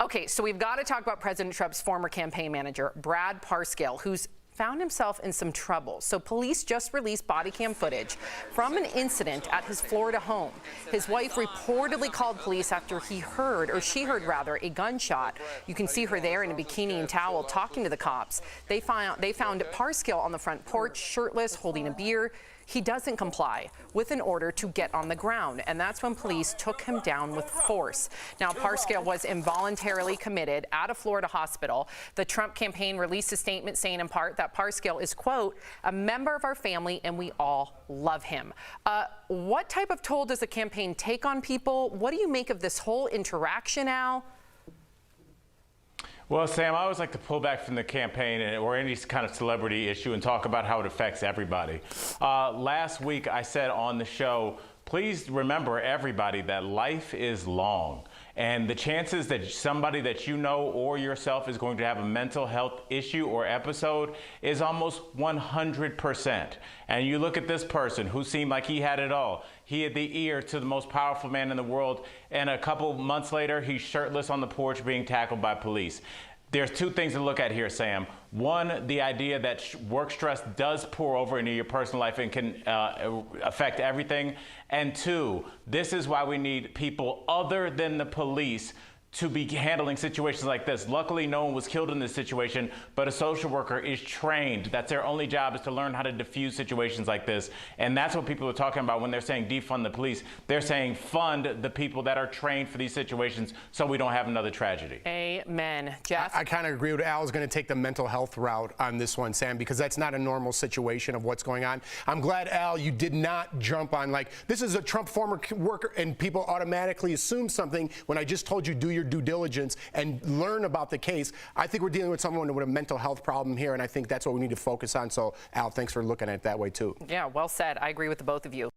Okay, so we've got to talk about President Trump's former campaign manager, Brad Parscale, who's found himself in some trouble. So police just released body cam footage from an incident at his Florida home. His wife reportedly called police after she heard, a gunshot. You can see her there in a bikini and towel talking to the cops. They found Parscale on the front porch, shirtless, holding a beer. He doesn't comply with an order to get on the ground, and that's when police took him down with force. Now, Parscale was involuntarily committed at a Florida hospital. The Trump campaign released a statement saying in part that Parscale is, quote, a member of our family and we all love him. What type of toll does the campaign take on people? What do you make of this whole interaction, Al? Well, Sam, I always like to pull back from the campaign or any kind of celebrity issue and talk about how it affects everybody. Last week, I said on the show, please remember, everybody, that life is long. And the chances that somebody that you know or yourself is going to have a mental health issue or episode is almost 100%. And you look at this person who seemed like he had it all. He had the ear to the most powerful man in the world, and a couple months later, he's shirtless on the porch being tackled by police. There's two things to look at here, Sam. One, the idea that work stress does pour over into your personal life and can affect everything. And two, this is why we need people other than the police to be handling situations like this. Luckily, no one was killed in this situation, but a social worker is trained. That's their only job, is to learn how to diffuse situations like this. And that's what people are talking about when they're saying defund the police. They're saying fund the people that are trained for these situations so we don't have another tragedy. Amen. Jeff? I kind of agree with Al. Is going to take the mental health route on this one, Sam, because that's not a normal situation of what's going on. I'm glad, Al, you did not jump on, like, this is a Trump former worker, and people automatically assume something when I just told you do your due diligence and learn about the case. I think we're dealing with someone with a mental health problem here, and I think that's what we need to focus on. So, Al, thanks for looking at it that way, too. Yeah, well said. I agree with the both of you.